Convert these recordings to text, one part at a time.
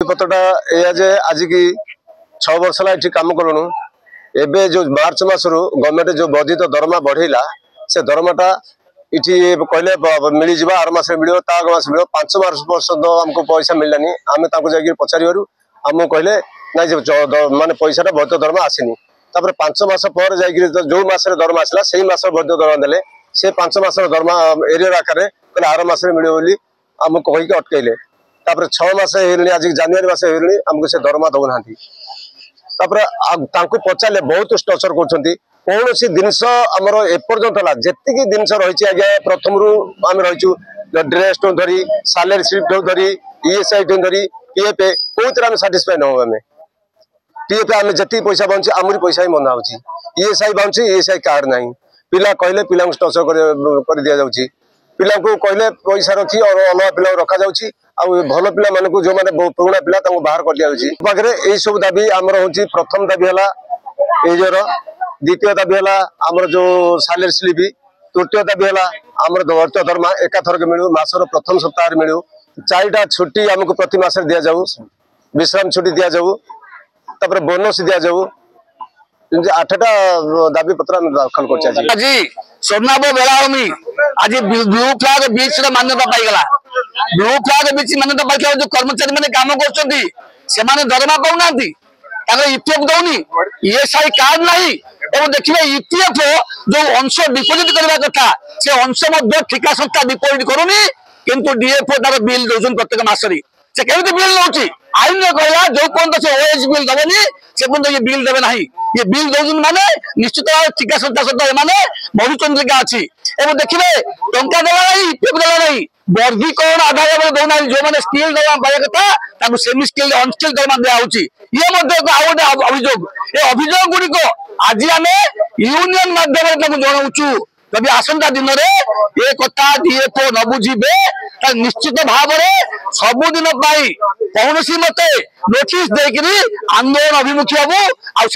पत्रटा या जे आज की 6 वर्ष है कम कलुणु एबे जो मार्च मसरू गवर्नमेंट जो वर्धित दरमा बढ़ेला से दरमाटा इटी कहले मिल जा आर मस मिल मस मिल 5 वर्ष आमको पैसा मिललानी आम जाकि पचारू आमको कहले ना माने पैसा वर्धित दरमा आसनी 5 मास पर जो मस दरमा आसला से मास वर्धित दरमा देले से 5 मास दरमा एरियर आकार कहले आर मस मिले आमको कहीकि अटकैले 6 मास आज जानुरी मस आमको से दरमा दौना पचारे बहुत टर्चर कर कौन सी जिनस आमर एपर्यंत जी जिनस रही आज्ञा प्रथम आम रहीचु ड्रेस टू धरी सालेरी स्लिप टू धरी ईएसआई टू धरी पीएफ कौन आम साटिस्फाई न आम पीएफ आम जी पैसा बांधे आमरी पैसा ही मना हो ईएसआई बांधे ईएसआई कार्ड ना पिला कहले पिला टर्चर कर दि जाऊँगी पिला कहले पैसा रखी और अलग पिला रखा जाऊँगी भल पिला मान जो मैंने पुराणा पिला बाहर कर दिया पाखे यही सब दाबी आमर हूँ प्रथम दाबी है एजर द्वितीय दाबी है आमर जो सालेरी स्लिप तृतीय दाबी है आमर वर्धित दरमा एकाथरक मिलू मासर प्रथम सप्ताह मिलू 4टा छुट्टी आमको प्रति मास दि जाऊ विश्राम छुट्टी दि जाऊ बोनस दि जाऊ 8टा दाबी पत्र दाखल कर सोनाब बेलाभूमि आज ब्लू फ्लैग बीच मान्यता पाईगला ब्लू फ्लैग बीच मान्यता पाई जो कर्मचारी मैंने काम कर दरमा पाऊना ईपीएफ दौनी ईएसआई कार्ड नहीं देखिए ईपीएफ जो अंश डिपोजिट करने कथा से अंश ठिका संस्था डिपोजिट करूनी किंतु डीएफओ तार बिल दौन प्रत्येक मसरी से केमी बिल नौ आईन कहला जो पर्यटन से ओएच बिल दबनी से पर्यटन ये बिल देवे ना ये बिल दौन माने निश्चित भाव ठिका संस्था सहित एमाने भविचंद्रिका अच्छी देखिए टंका देवा नहीं ईपीएफ देवा नहीं वर्गीकरण आधार दौना जो मैंने स्किल दरमा पाया कथा सेमी स्किल अनस्किल दरमा दिया ये अभियोग ये अभियोग गुड़िक आज आम यूनियन माध्यम जनाऊँ जब आसंता दिन में ये कथा डीएफओ न बुझे निश्चित भाव सबुदिन कौन मते नोटिस देकर आंदोलन अभिमुखी हबू आए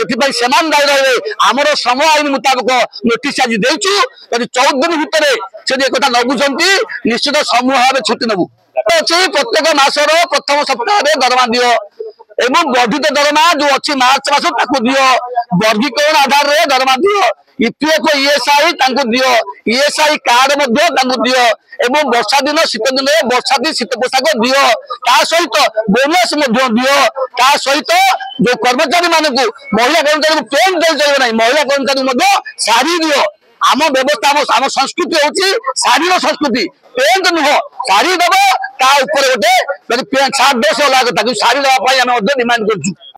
दायी रहे आमर श्रम आईन मुताबक नोटिस आज देचु यदि 14 दिन भितर से कथा न बुझती निश्चित समूह भाव छुट्टी नबू अच्छी प्रत्येक मासर प्रथम सप्ताह दरमा दियो एवं वर्धित दरमा जो अच्छी मार्च मास दियो वर्गीकरण आधार में दरमा दियो ईपीएफ ईएसआई दियो ईएसआई कार्ड दियो एवं वर्षा दिन शीत दिन वर्षा शीत पोशाक दियो ता सहित बोनस दियो ता सहित जो कर्मचारी मानक महिला कर्मचारी पेंट दे चलो ना महिला कर्मचारी शाढ़ी दियो आम व्यवस्था आम संस्कृति हूँ शाढ़ी संस्कृति पेंट नुह शाढ़ी दब ता गोटे सार्ट ड्रेस अलग कथा शाढ़ी दवाई डिमांड कर